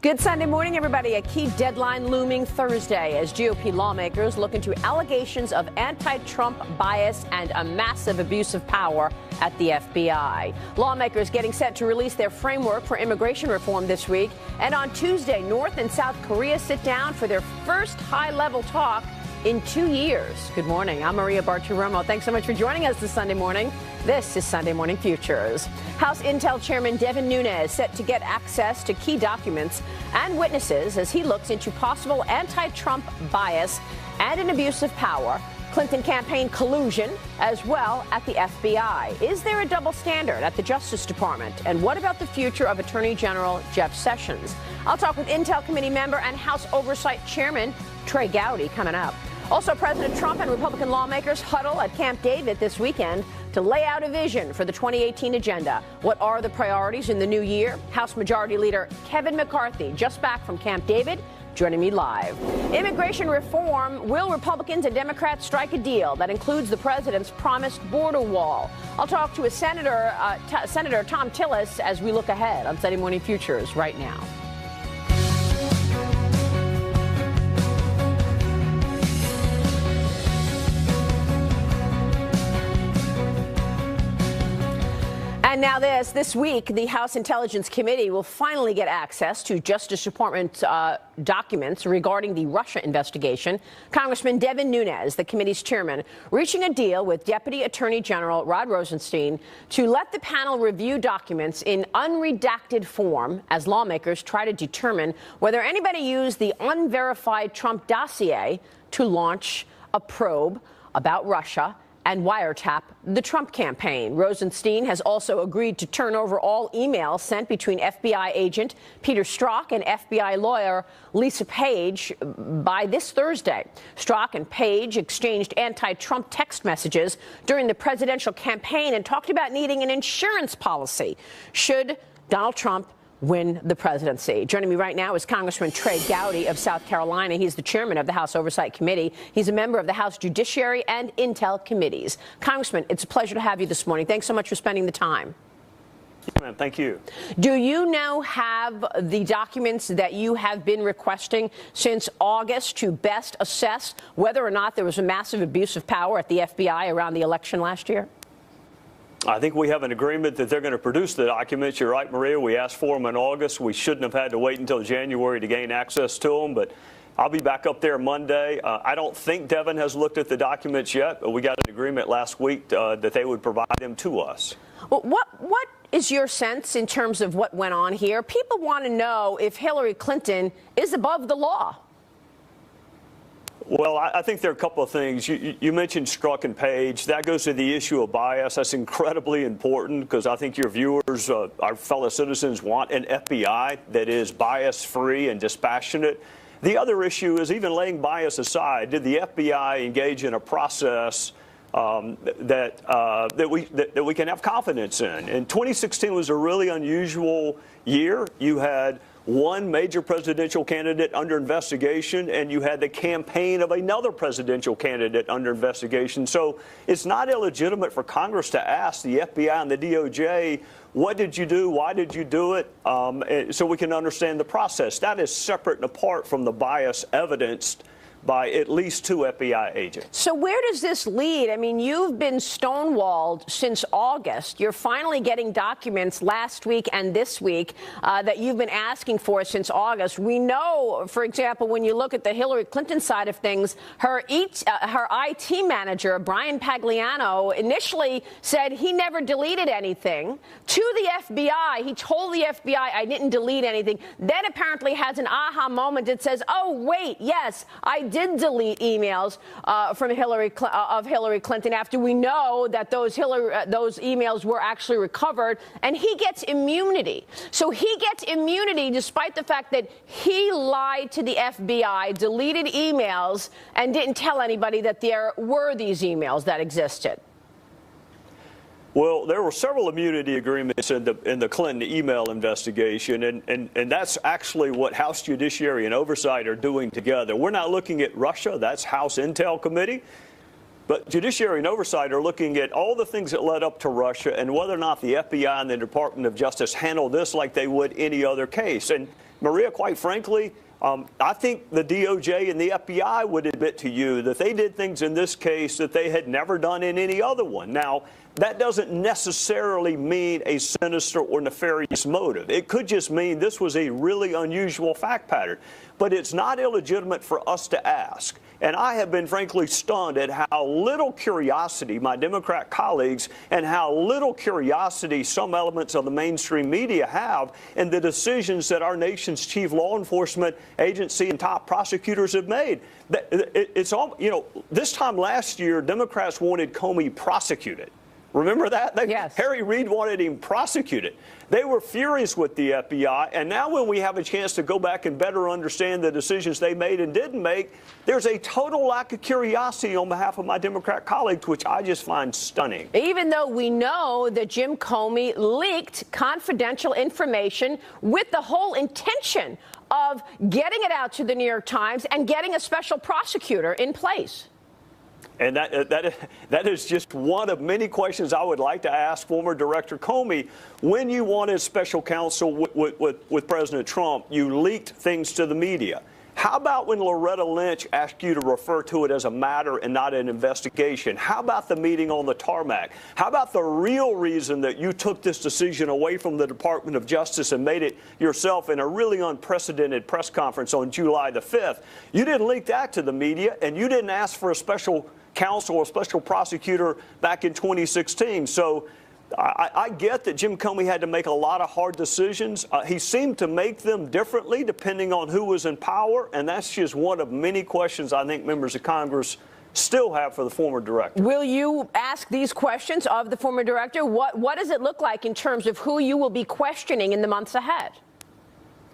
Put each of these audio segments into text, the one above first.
Good Sunday morning, everybody. A key deadline looming Thursday as GOP lawmakers look into allegations of anti-Trump bias and a massive abuse of power at the FBI. Lawmakers getting set to release their framework for immigration reform this week. And on Tuesday, North and South Korea sit down for their first high-level talk in 2 years. Good morning. I'm Maria Bartiromo. Thanks so much for joining us this Sunday morning. This is Sunday Morning Futures. House Intel Chairman Devin Nunes set to get access to key documents and witnesses as he looks into possible anti-Trump bias and an abuse of power, Clinton campaign collusion, as well at the FBI. Is there a double standard at the Justice Department? And what about the future of Attorney General Jeff Sessions? I'll talk with Intel Committee member and House Oversight Chairman Trey Gowdy coming up. Also, President Trump and Republican lawmakers huddle at Camp David this weekend to lay out a vision for the 2018 agenda. What are the priorities in the new year? House Majority Leader Kevin McCarthy, just back from Camp David, joining me live. Immigration reform. Will Republicans and Democrats strike a deal that includes the president's promised border wall? I'll talk to a Senator Tom Tillis as we look ahead on Sunday Morning Futures right now. And now this week, the House Intelligence Committee will finally get access to Justice Department documents regarding the Russia investigation. Congressman Devin Nunes, the committee's chairman, reaching a deal with Deputy Attorney General Rod Rosenstein to let the panel review documents in unredacted form as lawmakers try to determine whether anybody used the unverified Trump dossier to launch a probe about Russia and wiretap the Trump campaign. Rosenstein has also agreed to turn over all emails sent between FBI agent Peter Strzok and FBI lawyer Lisa Page by this Thursday. Strzok and Page exchanged anti-Trump text messages during the presidential campaign and talked about needing an insurance policy should Donald Trump win the presidency. Joining me right now is Congressman Trey Gowdy of South Carolina. He's the chairman of the House Oversight Committee. He's a member of the House Judiciary and Intel Committees. Congressman, it's a pleasure to have you this morning. Thanks so much for spending the time. Yeah, ma'am. Thank you. Do you now have the documents that you have been requesting since August to best assess whether or not there was a massive abuse of power at the FBI around the election last year? I think we have an agreement that they're going to produce the documents. You're right, Maria. We asked for them in August. We shouldn't have had to wait until January to gain access to them, but I'll be back up there Monday. I don't think Devin has looked at the documents yet, but we got an agreement last week that they would provide them to us. Well, what is your sense in terms of what went on here? People want to know if Hillary Clinton is above the law. Well, I think there are a couple of things. You mentioned Strzok and Page. That goes to the issue of bias. That's incredibly important because I think your viewers, our fellow citizens, want an FBI that is bias-free and dispassionate. The other issue is, even laying bias aside, did the FBI engage in a process that we can have confidence in? And 2016 was a really unusual year. You had one major presidential candidate under investigation, and you had the campaign of another presidential candidate under investigation. So it's not illegitimate for Congress to ask the FBI and the DOJ, what did you do? Why did you do it? So we can understand the process. That is separate and apart from the bias evidenced by at least 2 FBI agents. So where does this lead? I mean, you've been stonewalled since August. You're finally getting documents last week and this week that you've been asking for since August. We know, for example, when you look at the Hillary Clinton side of things, her IT manager, Brian Pagliano, initially said he never deleted anything to the FBI. He told the FBI, I didn't delete anything. Then apparently has an aha moment that says, oh, wait, yes, I did delete emails from Hillary Clinton after we know that those emails were actually recovered, and he gets immunity. So he gets immunity despite the fact that he lied to the FBI, deleted emails, and didn't tell anybody that there were these emails that existed. Well, there were several immunity agreements in the Clinton email investigation, and that's actually what House Judiciary and Oversight are doing together. We're not looking at Russia. That's House Intel Committee. But Judiciary and Oversight are looking at all the things that led up to Russia and whether or not the FBI and the Department of Justice handled this like they would any other case. And Maria, quite frankly, I think the DOJ and the FBI would admit to you that they did things in this case that they had never done in any other one. Now, that doesn't necessarily mean a sinister or nefarious motive. It could just mean this was a really unusual fact pattern. But it's not illegitimate for us to ask. And I have been frankly stunned at how little curiosity my Democrat colleagues and how little curiosity some elements of the mainstream media have in the decisions that our nation's chief law enforcement agency and top prosecutors have made. It's all, this time last year, Democrats wanted Comey prosecuted. Remember that? Yes. Harry Reid wanted him prosecuted. They were furious with the FBI. And now when we have a chance to go back and better understand the decisions they made and didn't make, there's a total lack of curiosity on behalf of my Democrat colleagues, which I just find stunning. Even though we know that Jim Comey leaked confidential information with the whole intention of getting it out to the New York Times and getting a special prosecutor in place. And that is just one of many questions I would like to ask former Director Comey. When you wanted special counsel with President Trump, you leaked things to the media. How about when Loretta Lynch asked you to refer to it as a matter and not an investigation? How about the meeting on the tarmac? How about the real reason that you took this decision away from the Department of Justice and made it yourself in a really unprecedented press conference on July the 5th? You didn't leak that to the media, and you didn't ask for a special counsel or special prosecutor back in 2016. So I get that Jim Comey had to make a lot of hard decisions. He seemed to make them differently depending on who was in power, and that's just one of many questions I think members of Congress still have for the former director. Will you ask these questions of the former director? What does it look like in terms of who you will be questioning in the months ahead?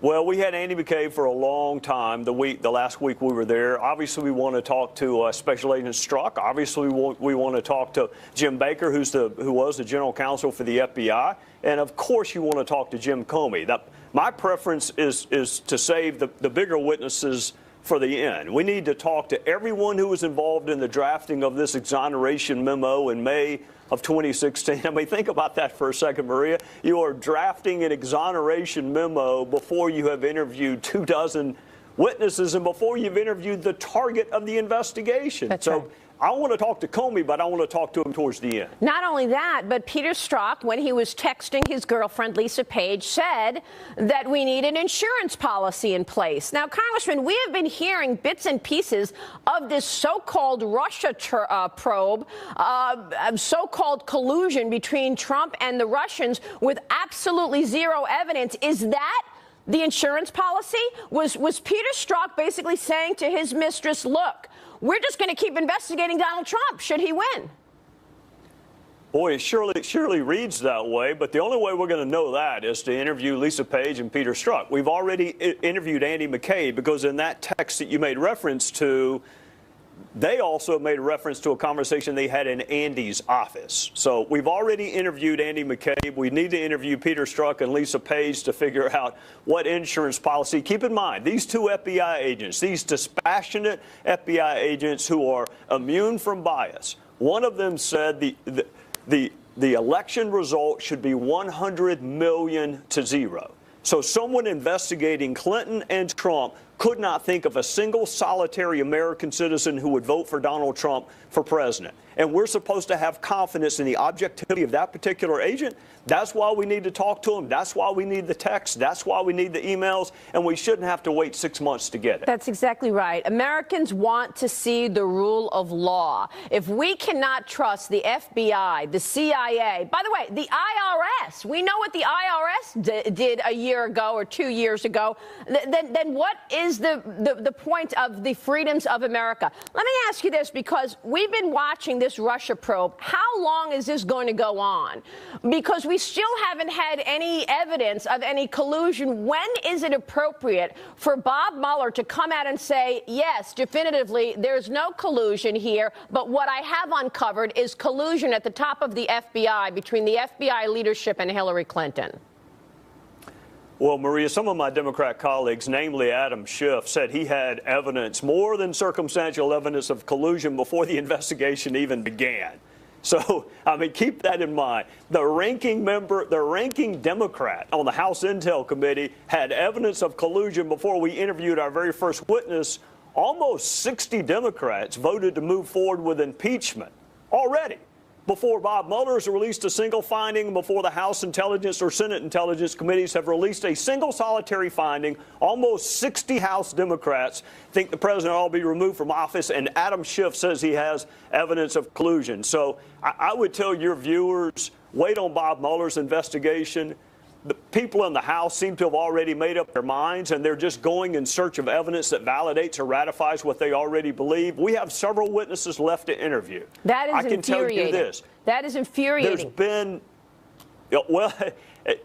Well, we had Andy McCabe for a long time. The last week we were there. Obviously, we want to talk to Special Agent Strzok. Obviously, we want to talk to Jim Baker, who was the general counsel for the FBI. And of course, you want to talk to Jim Comey. My preference is to save the bigger witnesses for the end. We need to talk to everyone who was involved in the drafting of this exoneration memo in May of 2016. I mean, think about that for a second, Maria. You are drafting an exoneration memo before you have interviewed 24 witnesses and before you've interviewed the target of the investigation. That's right. I want to talk to Comey, but I want to talk to him towards the end. Not only that, but Peter Strzok, when he was texting his girlfriend, Lisa Page, said that we need an insurance policy in place. Now, Congressman, we have been hearing bits and pieces of this so-called Russia probe, so-called collusion between Trump and the Russians with absolutely zero evidence. Is that the insurance policy? Was Peter Strzok basically saying to his mistress, look, we're just going to keep investigating Donald Trump should he win? Boy, it surely reads that way, but the only way we're going to know that is to interview Lisa Page and Peter Strzok. We've already interviewed Andy McCabe because in that text that you made reference to, they also made reference to a conversation they had in Andy's office. So we've already interviewed Andy McCabe. We need to interview Peter Strzok and Lisa Page to figure out what insurance policy. Keep in mind, these two FBI agents, these dispassionate FBI agents who are immune from bias, one of them said the election result should be 100 million to 0. So someone investigating Clinton and Trump could not think of a single solitary American citizen who would vote for Donald Trump for president. And we're supposed to have confidence in the objectivity of that particular agent. That's why we need to talk to him. That's why we need the text. That's why we need the emails. And we shouldn't have to wait 6 months to get it. That's exactly right. Americans want to see the rule of law. If we cannot trust the FBI, the CIA, by the way, the IRS, we know what the IRS did a year ago or 2 years ago, then what is the point of the freedoms of America? Let me ask you this, because we've been watching this Russia probe. How long is this going to go on? Because we still haven't had any evidence of any collusion. When is it appropriate for Bob Mueller to come out and say, yes, definitively, there's no collusion here, but what I have uncovered is collusion at the top of the FBI between the FBI leadership and Hillary Clinton? Well, Maria, some of my Democrat colleagues, namely Adam Schiff, said he had evidence, more than circumstantial evidence of collusion before the investigation even began. So, I mean, keep that in mind. The ranking Democrat on the House Intel Committee had evidence of collusion before we interviewed our very first witness. Almost 60 Democrats voted to move forward with impeachment already before Bob Mueller's released a single finding, before the House Intelligence or Senate Intelligence Committees have released a single solitary finding. Almost 60 House Democrats think the president ought to be removed from office, and Adam Schiff says he has evidence of collusion. So I would tell your viewers, wait on Bob Mueller's investigation. The people in the House seem to have already made up their minds, and they're just going in search of evidence that validates or ratifies what they already believe. We have several witnesses left to interview. That is I can tell you this. That is infuriating. There's been, well,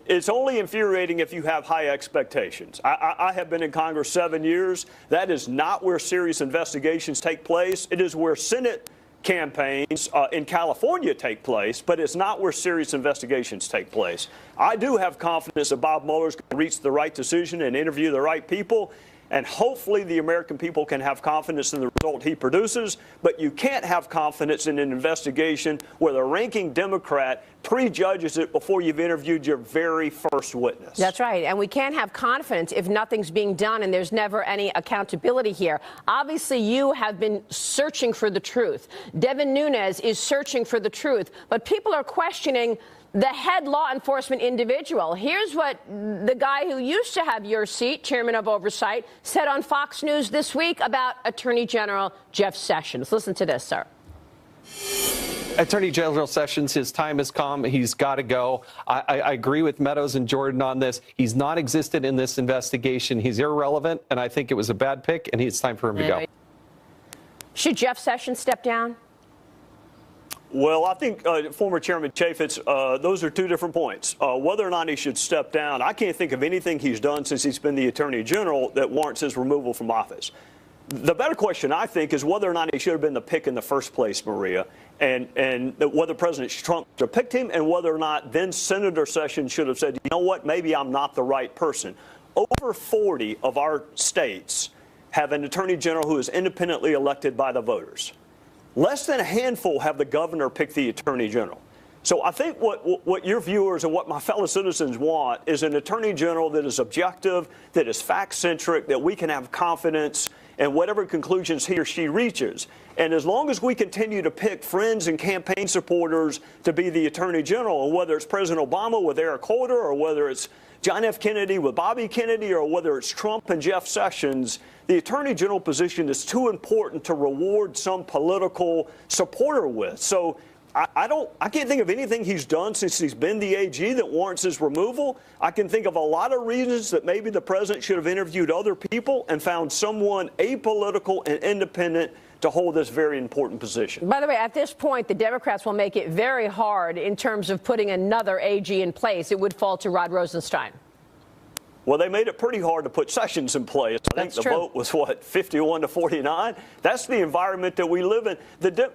it's only infuriating if you have high expectations. I have been in Congress 7 years. That is not where serious investigations take place. It is where Senate campaigns in California take place, but it's not where serious investigations take place. I do have confidence that Bob Mueller's going to reach the right decision and interview the right people, and hopefully the American people can have confidence in the result he produces, but you can't have confidence in an investigation where the ranking Democrat prejudges it before you've interviewed your very first witness. That's right. And we can't have confidence if nothing's being done and there's never any accountability here. Obviously, you have been searching for the truth. Devin Nunes is searching for the truth, but people are questioning the head law enforcement individual. Here's what the guy who used to have your seat, chairman of oversight, said on Fox News this week about Attorney General Jeff Sessions. Listen to this, sir. Attorney General Sessions, his time has come. He's got to go. I agree with Meadows and Jordan on this. He's non-existent in this investigation. He's irrelevant, and I think it was a bad pick, and it's time for him to go. Should Jeff Sessions step down? Well, I think former Chairman Chaffetz, those are two different points. Whether or not he should step down, I can't think of anything he's done since he's been the Attorney General that warrants his removal from office. The better question, I think, is whether or not he should have been the pick in the first place, Maria, and whether President Trump should have picked him, and whether or not then Senator Sessions should have said, you know what, maybe I'm not the right person. Over 40 of our states have an Attorney General who is independently elected by the voters. Less than a handful have the governor pick the Attorney General. So I think what your viewers and what my fellow citizens want is an Attorney General that is objective, that is fact-centric, that we can have confidence in whatever conclusions he or she reaches. And as long as we continue to pick friends and campaign supporters to be the Attorney General, and whether it's President Obama with Eric Holder, or whether it's John F. Kennedy with Bobby Kennedy, or whether it's Trump and Jeff Sessions, the Attorney General position is too important to reward some political supporter with. So I can't think of anything he's done since he's been the AG that warrants his removal. I can think of a lot of reasons that maybe the president should have interviewed other people and found someone apolitical and independent to hold this very important position. By the way, at this point, the Democrats will make it very hard in terms of putting another AG in place. It would fall to Rod Rosenstein. Well, they made it pretty hard to put Sessions in place. I think the vote was, what, 51 to 49? That's the environment that we live in.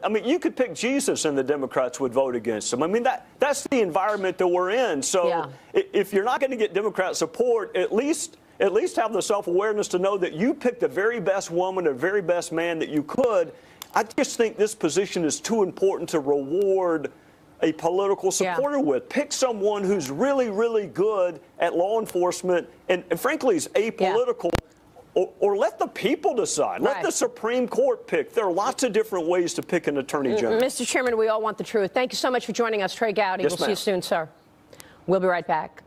I mean, you could pick Jesus and the Democrats would vote against him. I mean, that's the environment that we're in. So if you're not going to get Democrat support, at least have the self-awareness to know that you picked the very best woman or very best man that you could. I just think this position is too important to reward a political supporter with. Pick someone who's really, really good at law enforcement and frankly is apolitical, or let the people decide. Let the Supreme Court pick. There are lots of different ways to pick an attorney general. Mr. Chairman, we all want the truth. Thank you so much for joining us, Trey Gowdy. Yes, we'll see you soon, sir. We'll be right back.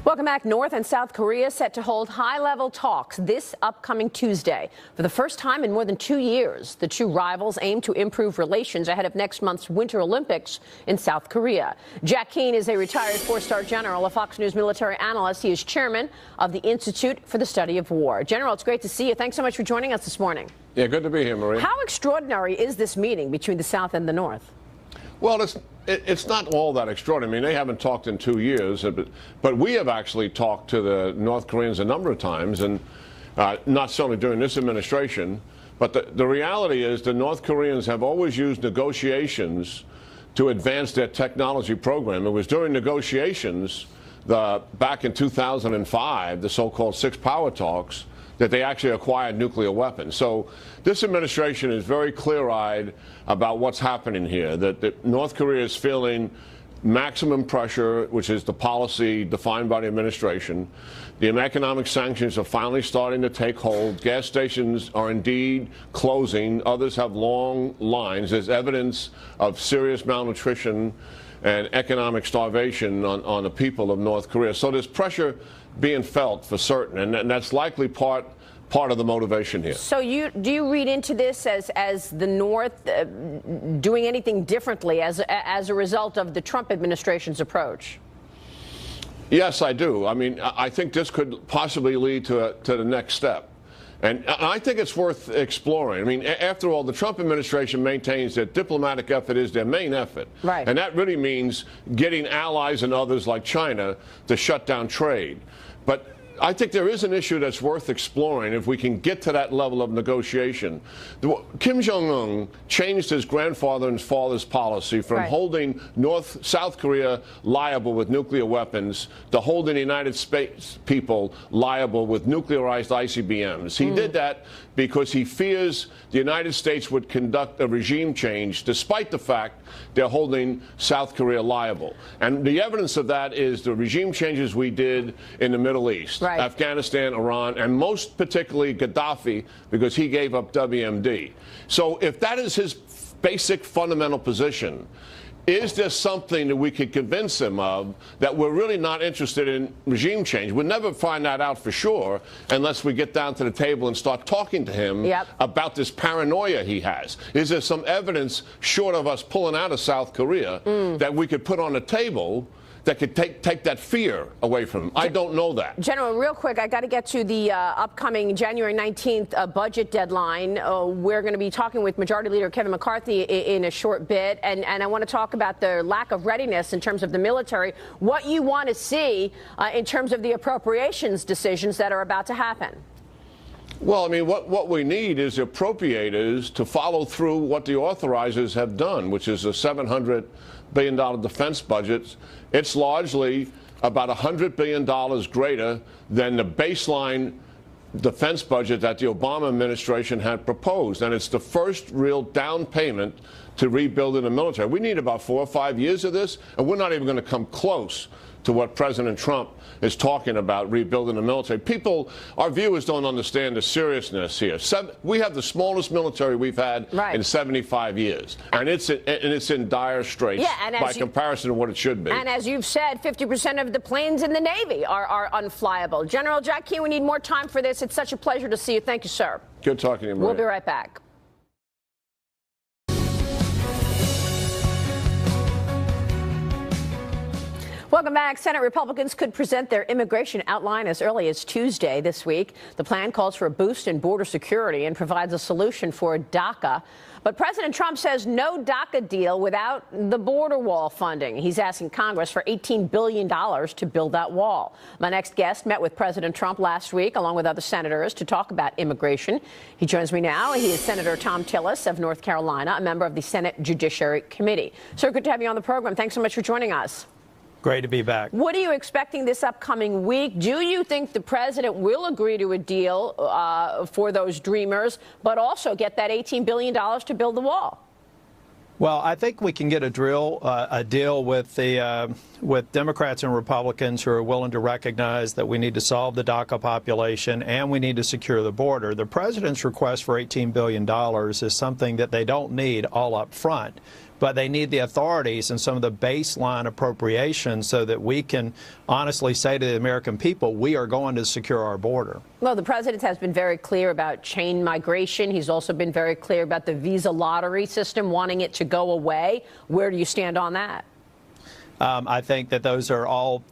Welcome back. North and South Korea set to hold high-level talks this upcoming Tuesday. For the first time in more than 2 years, the two rivals aim to improve relations ahead of next month's Winter Olympics in South Korea. Jack Keane is a retired four-star general, a Fox News military analyst. He is chairman of the Institute for the Study of War. General, it's great to see you. Thanks so much for joining us this morning. Yeah, good to be here, Marie. How extraordinary is this meeting between the South and the North? Well, it's not all that extraordinary. I mean, they haven't talked in 2 years, but we have actually talked to the North Koreans a number of times, and not certainly during this administration. But the reality is the North Koreans have always used negotiations to advance their technology program. It was during negotiations back in 2005, the so-called Six Power Talks, that they actually acquired nuclear weapons. So this administration is very clear-eyed about what's happening here, that North Korea is feeling maximum pressure, which is the policy defined by the administration. The economic sanctions are finally starting to take hold. Gas stations are indeed closing. Others have long lines. There's evidence of serious malnutrition and economic starvation on the people of North Korea. So there's pressure being felt for certain, and that's likely part of the motivation here. So do you read into this as the North doing anything differently as a result of the Trump administration's approach? Yes, I do. I mean, I think this could possibly lead to the next step. And I think it's worth exploring. I mean, after all, the Trump administration maintains that diplomatic effort is their main effort. Right. And that really means getting allies and others like China to shut down trade. But I think there is an issue that's worth exploring if we can get to that level of negotiation. Kim Jong-un changed his grandfather and father's policy from holding South Korea liable with nuclear weapons to holding the United States people liable with nuclearized ICBMs. He did that because he fears the United States would conduct a regime change, despite the fact they're holding South Korea liable. And the evidence of that is the regime changes we did in the Middle East, Afghanistan, Iran, and most particularly Gaddafi, because he gave up WMD. So if that is his basic fundamental position, is there something that we could convince him of that we're really not interested in regime change? We'll never find that out for sure unless we get down to the table and start talking to him about this paranoia he has. Is there some evidence, short of us pulling out of South Korea, that we could put on the table that could take that fear away from him? I don't know that. General, real quick, I got to get to the upcoming January 19th budget deadline. We're going to be talking with Majority Leader Kevin McCarthy in a short bit, and I want to talk about the lack of readiness in terms of the military, what you want to see in terms of the appropriations decisions that are about to happen. Well, I mean, what we need is the appropriators to follow through what the authorizers have done, which is a $700 billion defense budget. It's largely about $100 billion greater than the baseline defense budget that the Obama administration had proposed. And it's the first real down payment to rebuilding the military. We need about 4 or 5 years of this, and we're not even going to come close to what President Trump is talking about, rebuilding the military. People, our viewers don't understand the seriousness here. We have the smallest military we've had in 75 years, and it's in dire straits by comparison to what it should be. And as you've said, 50% of the planes in the Navy are unflyable. General Jack Key, we need more time for this. It's such a pleasure to see you. Thank you, sir. Good talking to you, Maria. We'll be right back. Welcome back. Senate Republicans could present their immigration outline as early as Tuesday this week. The plan calls for a boost in border security and provides a solution for DACA. But President Trump says no DACA deal without the border wall funding. He's asking Congress for $18 billion to build that wall. My next guest met with President Trump last week, along with other senators, to talk about immigration. He joins me now. He is Senator Tom Tillis of North Carolina, a member of the Senate Judiciary Committee. Sir, good to have you on the program. Thanks so much for joining us. Great to be back. What are you expecting this upcoming week? Do you think the president will agree to a deal for those dreamers, but also get that $18 billion to build the wall? Well, I think we can get a deal with Democrats and Republicans who are willing to recognize that we need to solve the DACA population and we need to secure the border. The president's request for $18 billion is something that they don't need all up front, but they need the authorities and some of the baseline appropriations so that we can honestly say to the American people, we are going to secure our border. Well, the president has been very clear about chain migration. He's also been very clear about the visa lottery system, wanting it to go away. Where do you stand on that? I think that those are all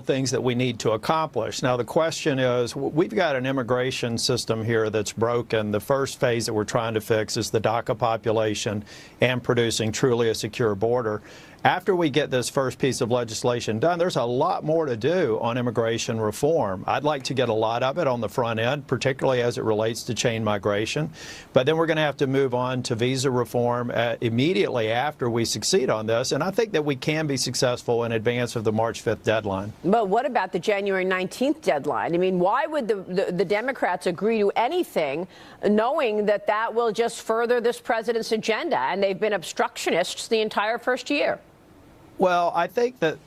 things that we need to accomplish. Now, the question is, we've got an immigration system here that's broken. The first phase that we're trying to fix is the DACA population and producing truly a secure border. After we get this first piece of legislation done, there's a lot more to do on immigration reform. I'd like to get a lot of it on the front end, particularly as it relates to chain migration. But then we're going to have to move on to visa reform immediately after we succeed on this. And I think that we can be successful in advance of the March 5th deadline. deadline. But what about the January 19th deadline? I mean, why would the Democrats agree to anything knowing that that will just further this president's agenda? And they've been obstructionists the entire first year. Well, I think that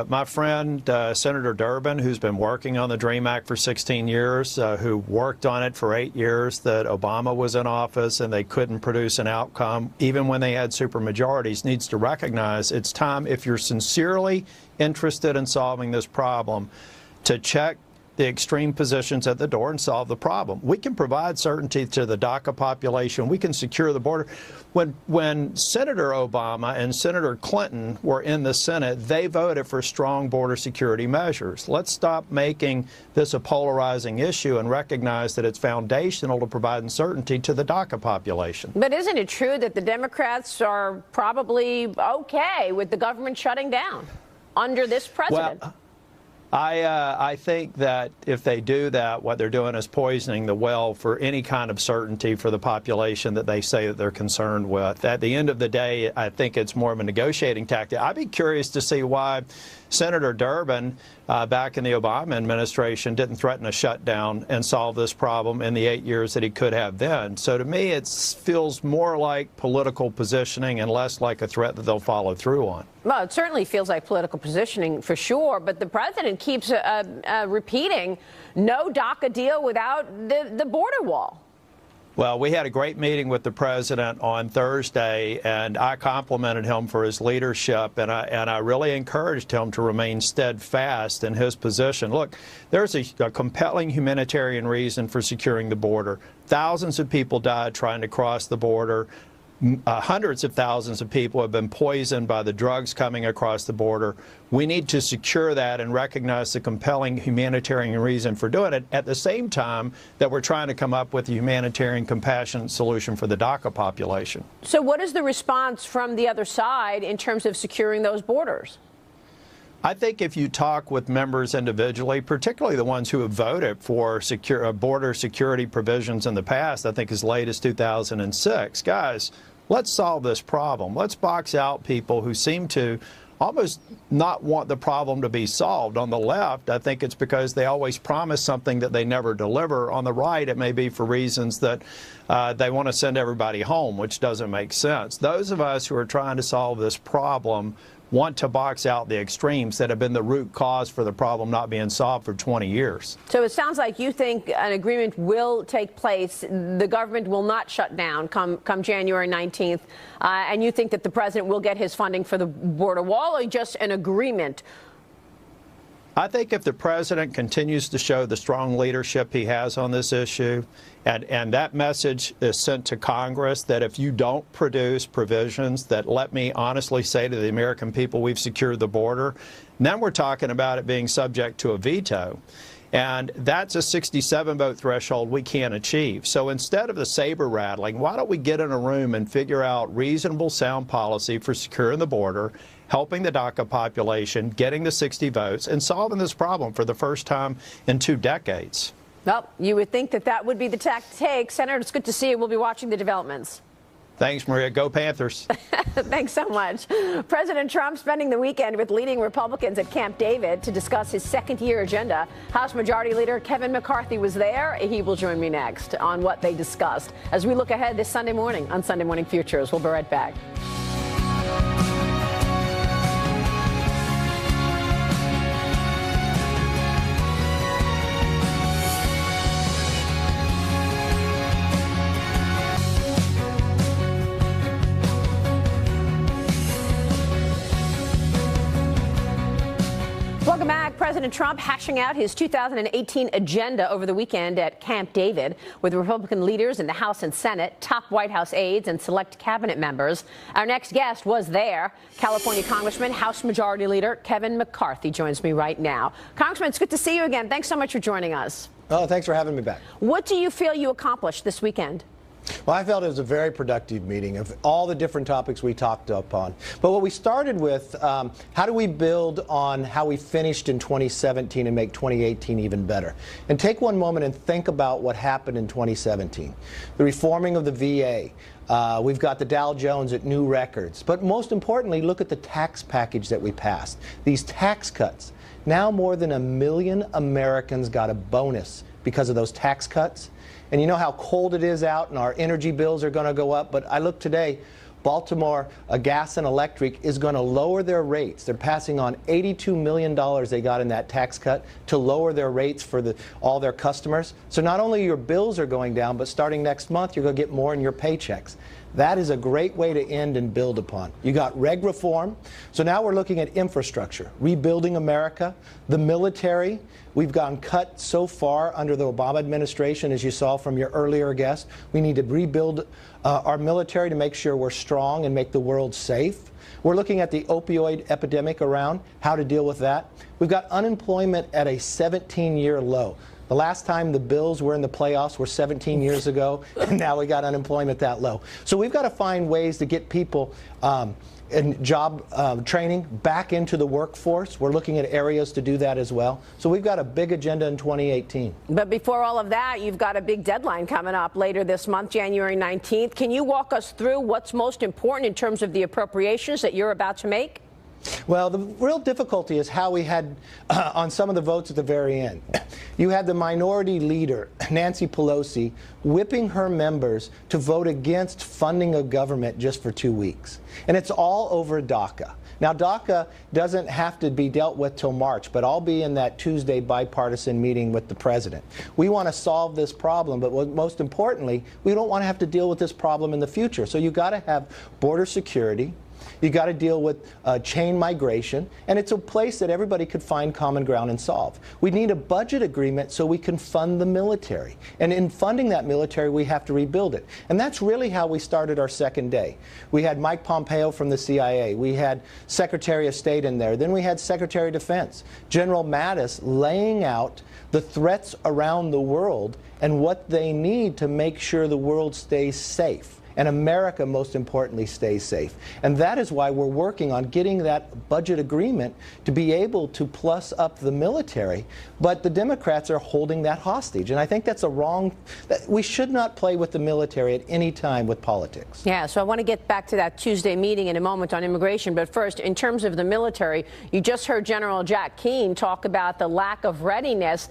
my friend Senator Durbin, who's been working on the DREAM Act for 16 years, who worked on it for 8 years that Obama was in office and they couldn't produce an outcome, even when they had supermajorities, needs to recognize it's time, if you're sincerely interested in solving this problem, to check the extreme positions at the door and solve the problem. We can provide certainty to the DACA population. We can secure the border. When Senator Obama and Senator Clinton were in the Senate, they voted for strong border security measures. Let's stop making this a polarizing issue and recognize that it's foundational to providing certainty to the DACA population. But isn't it true that the Democrats are probably okay with the government shutting down under this president? Well, I think that if they do that, what they're doing is poisoning the well for any kind of certainty for the population that they say that they're concerned with. At the end of the day, I think it's more of a negotiating tactic. I'd be curious to see why Senator Durbin, back in the Obama administration, didn't threaten a shutdown and solve this problem in the 8 years that he could have then. So to me, it feels more like political positioning and less like a threat that they'll follow through on. Well, it certainly feels like political positioning for sure, but the president keeps repeating no DACA deal without the border wall. Well, we had a great meeting with the president on Thursday, and I complimented him for his leadership, and I really encouraged him to remain steadfast in his position. Look, there's a compelling humanitarian reason for securing the border. Thousands of people died trying to cross the border. Hundreds of thousands of people have been poisoned by the drugs coming across the border. We need to secure that and recognize the compelling humanitarian reason for doing it at the same time that we're trying to come up with a humanitarian, compassionate solution for the DACA population. So what is the response from the other side in terms of securing those borders? I think if you talk with members individually, particularly the ones who have voted for border security provisions in the past, I think as late as 2006, guys, let's solve this problem. Let's box out people who seem to almost not want the problem to be solved. On the left, I think it's because they always promise something that they never deliver. On the right, it may be for reasons that they want to send everybody home, which doesn't make sense. Those of us who are trying to solve this problem want to box out the extremes that have been the root cause for the problem not being solved for 20 years. So it sounds like you think an agreement will take place. The government will not shut down come January 19th. And you think that the president will get his funding for the border wall, or just an agreement? I think if the president continues to show the strong leadership he has on this issue, and that message is sent to Congress, that if you don't produce provisions that, let me honestly say to the American people, we've secured the border, then we're talking about it being subject to a veto. And that's a 67-vote threshold we can't achieve. So instead of the saber rattling, why don't we get in a room and figure out reasonable, sound policy for securing the border, helping the DACA population, getting the 60 votes, and solving this problem for the first time in 2 decades. Well, you would think that that would be the tack to take. Senator, it's good to see you. We'll be watching the developments. Thanks, Maria. Go Panthers. Thanks so much. President Trump spending the weekend with leading Republicans at Camp David to discuss his second-year agenda. House Majority Leader Kevin McCarthy was there. He will join me next on what they discussed as we look ahead this Sunday morning on Sunday Morning Futures. We'll be right back. Welcome back. President Trump hashing out his 2018 agenda over the weekend at Camp David with Republican leaders in the House and Senate, top White House aides, and select cabinet members. Our next guest was there. California Congressman, House Majority Leader Kevin McCarthy joins me right now. Congressman, it's good to see you again. Thanks so much for joining us. Oh, thanks for having me back. What do you feel you accomplished this weekend? Well, I felt it was a very productive meeting of all the different topics we talked upon. But what we started with, how do we build on how we finished in 2017 and make 2018 even better? And take one moment and think about what happened in 2017. The reforming of the VA. We've got the Dow Jones at new records. But most importantly, look at the tax package that we passed. These tax cuts. Now more than 1 million Americans got a bonus because of those tax cuts. And you know how cold it is out and our energy bills are going to go up. But I look today, Baltimore Gas and Electric is going to lower their rates. They're passing on $82 million they got in that tax cut to lower their rates for all their customers. So not only your bills are going down, but starting next month, you're going to get more in your paychecks. That is a great way to end and build upon. You got reg reform. So now we're looking at infrastructure, rebuilding America, the military. We've gone cut so far under the Obama administration, as you saw from your earlier guest. We need to rebuild our military to make sure we're strong and make the world safe. We're looking at the opioid epidemic around, how to deal with that. We've got unemployment at a 17-year low. The last time the Bills were in the playoffs were 17 years ago, and now we got unemployment that low. So we've got to find ways to get people in job training back into the workforce. We're looking at areas to do that as well. So we've got a big agenda in 2018. But before all of that, you've got a big deadline coming up later this month, January 19th. Can you walk us through what's most important in terms of the appropriations that you're about to make? Well, the real difficulty is how we had on some of the votes at the very end. You had the minority leader, Nancy Pelosi, whipping her members to vote against funding a government just for 2 weeks. And it's all over DACA. Now, DACA doesn't have to be dealt with till March, but I'll be in that Tuesday bipartisan meeting with the president. We want to solve this problem, but most importantly, we don't want to have to deal with this problem in the future. So you've got to have border security. You got to deal with chain migration, and it's a place that everybody could find common ground and solve. We need a budget agreement so we can fund the military. And in funding that military, we have to rebuild it. And that's really how we started our second day. We had Mike Pompeo from the CIA. We had Secretary of State in there. Then we had Secretary of Defense. General Mattis laying out the threats around the world and what they need to make sure the world stays safe. And America, most importantly, stays safe. And that is why we're working on getting that budget agreement to be able to plus up the military. But the Democrats are holding that hostage. And I think that's a wrong. We should not play with the military at any time with politics. Yeah, so I want to get back to that Tuesday meeting in a moment on immigration. But first, in terms of the military, you just heard General Jack Keane talk about the lack of readiness.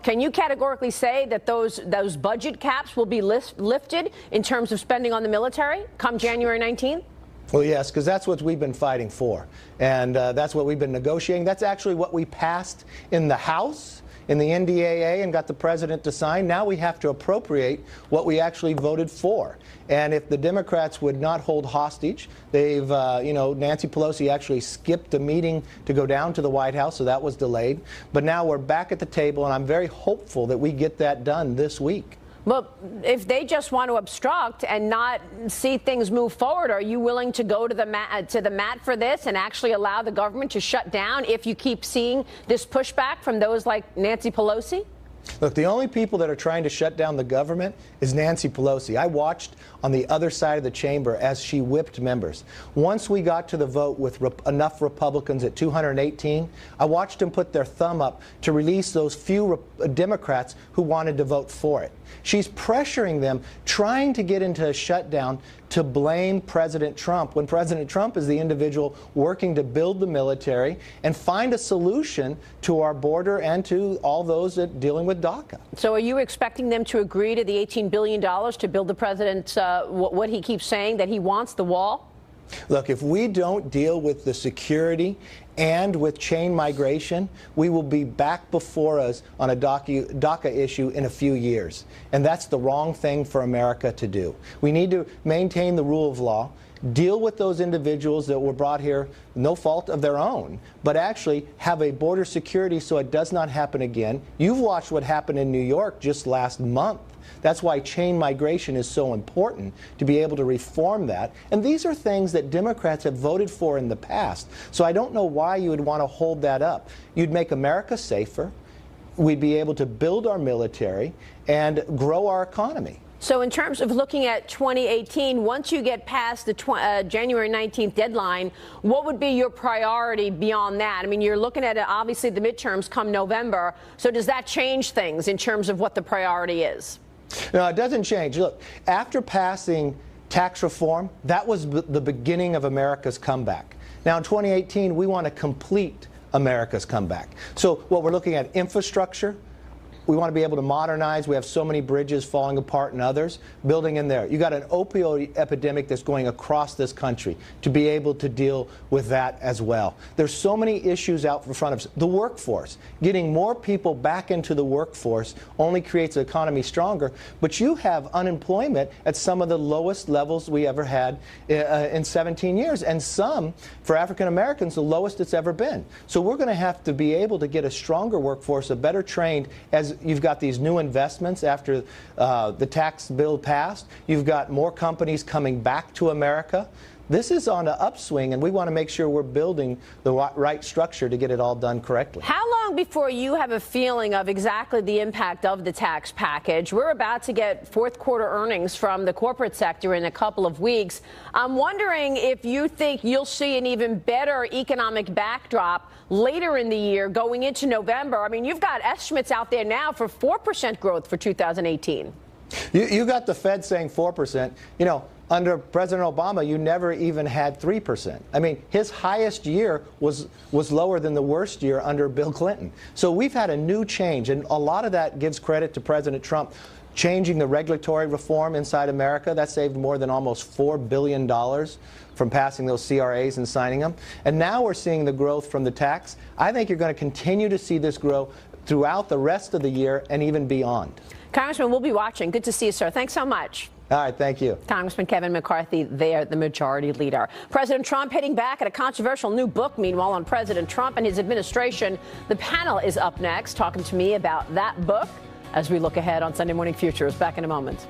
Can you categorically say that those budget caps will be lifted in terms of spending on the military come January 19th? Well, yes, because that's what we've been fighting for. And that's what we've been negotiating. That's actually what we passed in the House, in the NDAA, and got the president to sign. Now we have to appropriate what we actually voted for. And if the Democrats would not hold hostage, they've, Nancy Pelosi actually skipped a meeting to go down to the White House, so that was delayed. But now we're back at the table, and I'm very hopeful that we get that done this week. Well, if they just want to obstruct and not see things move forward, are you willing to go to the mat for this and actually allow the government to shut down if you keep seeing this pushback from those like Nancy Pelosi? Look, the only people that are trying to shut down the government is Nancy Pelosi. I watched on the other side of the chamber as she whipped members. Once we got to the vote with enough Republicans at 218, I watched them put their thumb up to release those few Democrats who wanted to vote for it. She's pressuring them, trying to get into a shutdown to blame President Trump, when President Trump is the individual working to build the military and find a solution to our border and to all those that dealing with DACA. So are you expecting them to agree to the $18 billion to build the president's, what he keeps saying, that he wants, the wall? Look, if we don't deal with the security and with chain migration, we will be back before us on a DACA issue in a few years. And that's the wrong thing for America to do. We need to maintain the rule of law, deal with those individuals that were brought here, no fault of their own, but actually have a border security so it does not happen again. You've watched what happened in New York just last month. That's why chain migration is so important, to be able to reform that. And these are things that Democrats have voted for in the past. So I don't know why you would want to hold that up. You'd make America safer. We'd be able to build our military and grow our economy. So in terms of looking at 2018, once you get past the January 19th deadline, what would be your priority beyond that? I mean, you're looking at obviously the midterms come November. So does that change things in terms of what the priority is? No, it doesn't change. Look, after passing tax reform, that was the beginning of America's comeback. Now in 2018, we want to complete America's comeback. So what we're looking at, infrastructure. We want to be able to modernize. We have so many bridges falling apart and others. Building in there. You got an opioid epidemic that's going across this country, to be able to deal with that as well. There's so many issues out in front of us. The workforce. Getting more people back into the workforce only creates the economy stronger. But you have unemployment at some of the lowest levels we ever had in 17 years. And some, for African Americans, the lowest it's ever been. So we're going to have to be able to get a stronger workforce, a better trained, as you've got these new investments after the tax bill passed. You've got more companies coming back to America. This is on an upswing, and we want to make sure we're building the right structure to get it all done correctly. How long before you have a feeling of exactly the impact of the tax package? We're about to get fourth quarter earnings from the corporate sector in a couple of weeks. I'm wondering if you think you'll see an even better economic backdrop later in the year going into November. I mean, you've got estimates out there now for 4% growth for 2018. You got the Fed saying 4%. You know, under President Obama, you never even had 3%. I mean, his highest year was lower than the worst year under Bill Clinton. So we've had a new change, and a lot of that gives credit to President Trump changing the regulatory reform inside America. That saved more than almost $4 billion from passing those CRAs and signing them. And now we're seeing the growth from the tax. I think you're going to continue to see this grow throughout the rest of the year and even beyond. Congressman, we'll be watching. Good to see you, sir. Thanks so much. All right, thank you. Congressman Kevin McCarthy there, the majority leader. President Trump hitting back at a controversial new book, meanwhile, on President Trump and his administration. The panel is up next, talking to me about that book as we look ahead on Sunday Morning Futures. Back in a moment.